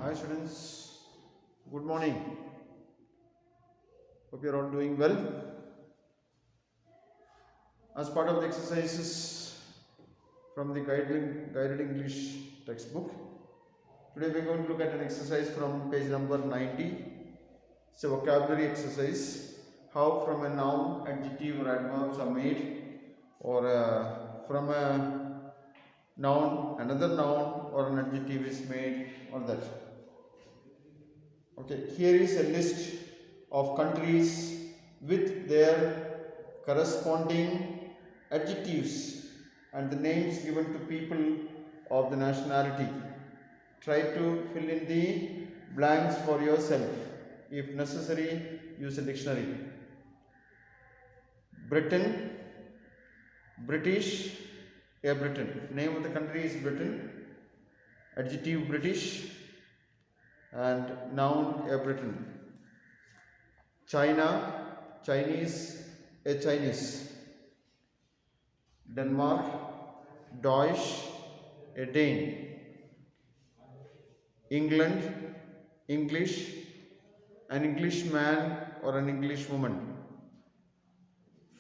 Hi students, good morning. Hope you are all doing well. As part of the exercises from the guided English textbook, today we are going to look at an exercise from page number 90. It's a vocabulary exercise. How from a noun, adjective or adverbs are made, or from a noun, another noun or an adjective is made, or that. Okay, here is a list of countries with their corresponding adjectives and the names given to people of the nationality. Try to fill in the blanks for yourself. If necessary, use a dictionary. Britain, British, a Britain. Name of the country is Britain. Adjective British and noun a Britain. China, Chinese, a Chinese. Denmark, Deutsch, a Dane. England, English, an Englishman or an Englishwoman.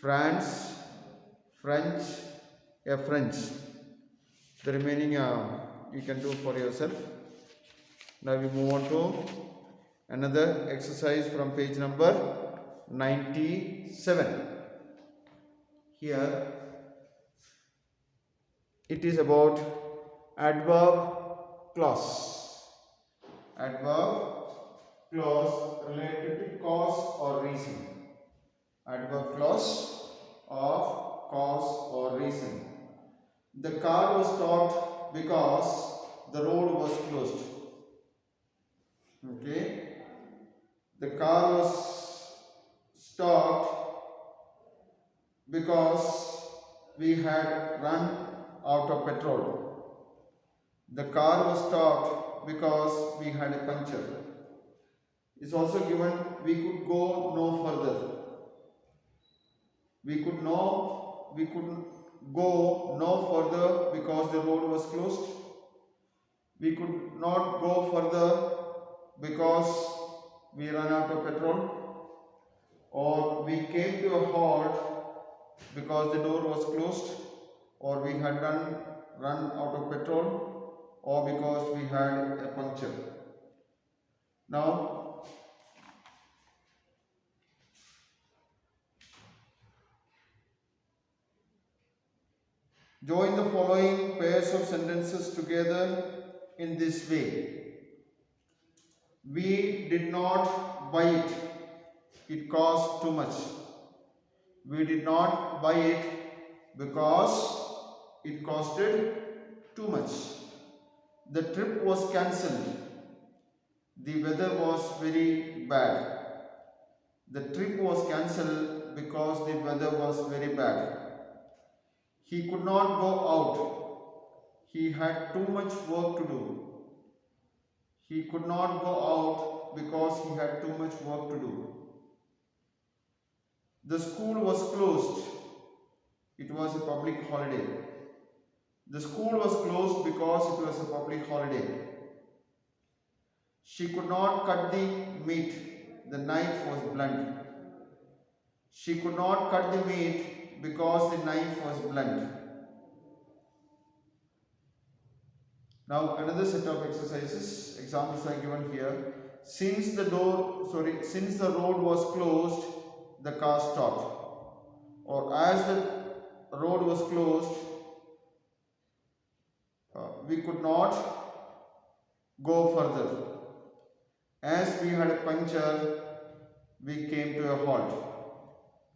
France, French, a French. The remaining you can do for yourself. Now we move on to another exercise from page number 97. Here it is about adverb clause. Adverb clause related to cause or reason. Adverb clause of cause or reason. The car was stopped because the road was closed. Okay. The car was stopped because we had run out of petrol. The car was stopped because we had a puncture. It's also given we could go no further. We could go no further because the road was closed. We could not go further because we ran out of petrol, or we came to a halt because the door was closed, or we had run out of petrol, or because we had a puncture. Now, join the following pairs of sentences together in this way. We did not buy it. It cost too much. We did not buy it because it costed too much. The trip was cancelled. The weather was very bad. The trip was cancelled because the weather was very bad. He could not go out. He had too much work to do. He could not go out because he had too much work to do. The school was closed. It was a public holiday. The school was closed because it was a public holiday. She could not cut the meat. The knife was blunt. She could not cut the meat because the knife was blunt. Now another set of exercises, examples are given here. Since the road was closed, the car stopped. Or as the road was closed, we could not go further. As we had a puncture, we came to a halt.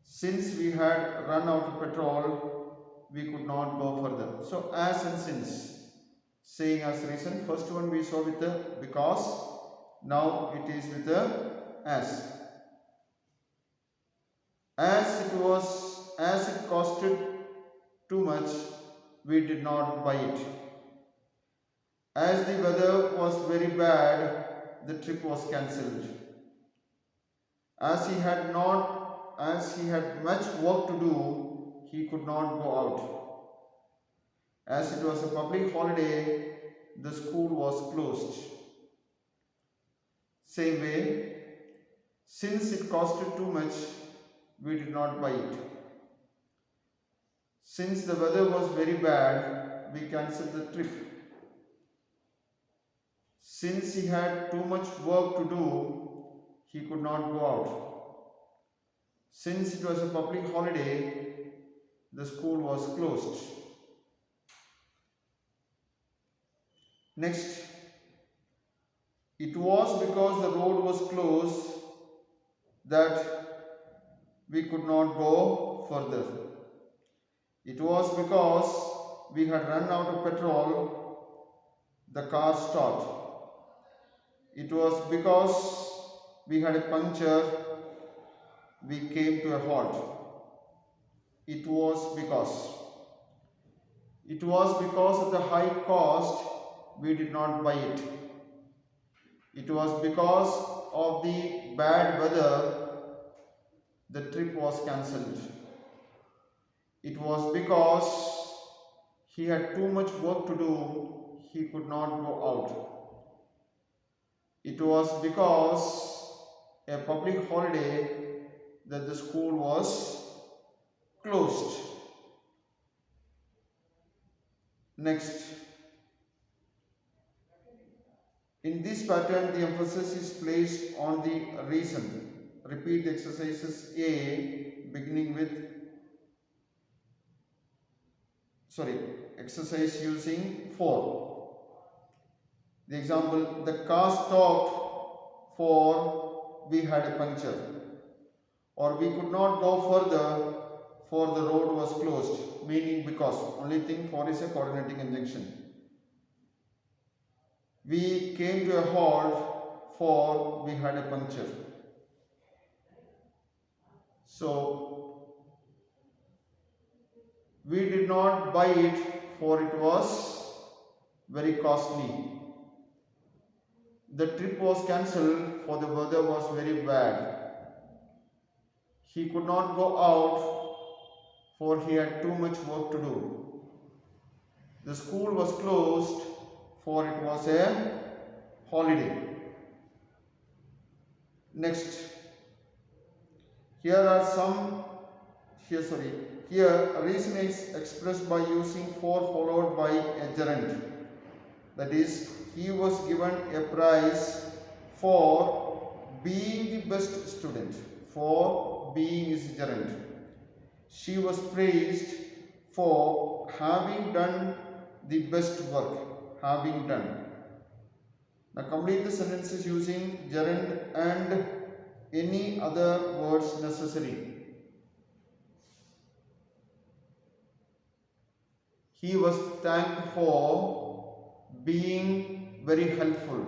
Since we had run out of petrol, we could not go further. So as and since, saying as reason. First one we saw with the because, now it is with the as. As it costed too much, we did not buy it. As the weather was very bad, the trip was cancelled. As he had much work to do, he could not go out. As it was a public holiday, the school was closed. Same way, since it costed too much, we did not buy it. Since the weather was very bad, we cancelled the trip. Since he had too much work to do, he could not go out. Since it was a public holiday, the school was closed. Next, it was because the road was closed that we could not go further. It was because we had run out of petrol, the car stopped. It was because we had a puncture, we came to a halt. It was because of the high cost, we did not buy it. It was because of the bad weather, the trip was cancelled. It was because he had too much work to do, he could not go out. It was because a public holiday that the school was closed. Next, in this pattern, the emphasis is placed on the reason. Repeat the exercises A, beginning with, exercise using 4. The example, the car stopped for we had a puncture, or we could not go further for the road was closed, meaning because. Only thing for is a coordinating conjunction. We came to a halt for we had a puncture. So, we did not buy it for it was very costly. The trip was cancelled for the weather was very bad. He could not go out for he had too much work to do. The school was closed for it was a holiday. Next, here a reason is expressed by using for followed by a gerund. That is, he was given a prize for being the best student. For being is gerund. She was praised for having done the best work. Having done. Now complete the sentences using gerund and any other words necessary. He was thanked for being very helpful.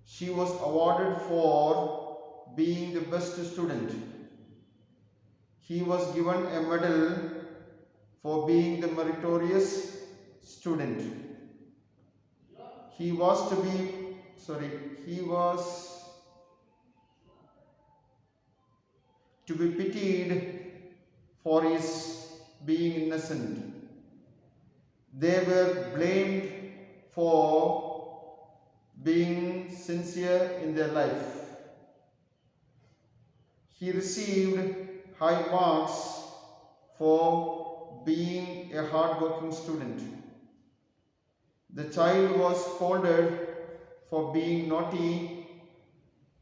She was awarded for being the best student. He was given a medal for being the meritorious student. He was to be pitied for his being innocent. They were blamed for being sincere in their life. He received high marks for being a hard-working student. The child was scolded for being naughty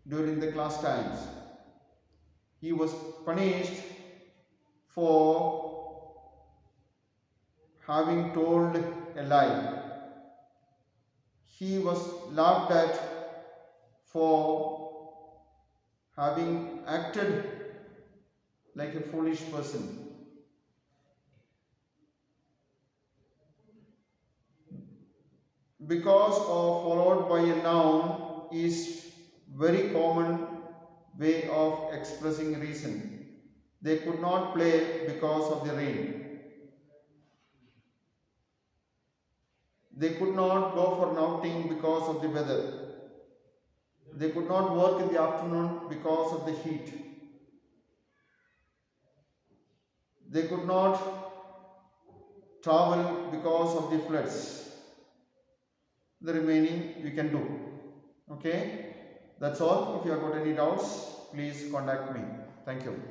during the class times. He was punished for having told a lie. He was laughed at for having acted like a foolish person. Because of followed by a noun is very common way of expressing reason. They could not play because of the rain. They could not go for an outing because of the weather. They could not work in the afternoon because of the heat. They could not travel because of the floods. The remaining we can do. Okay, that's all. If you have got any doubts, please contact me. Thank you.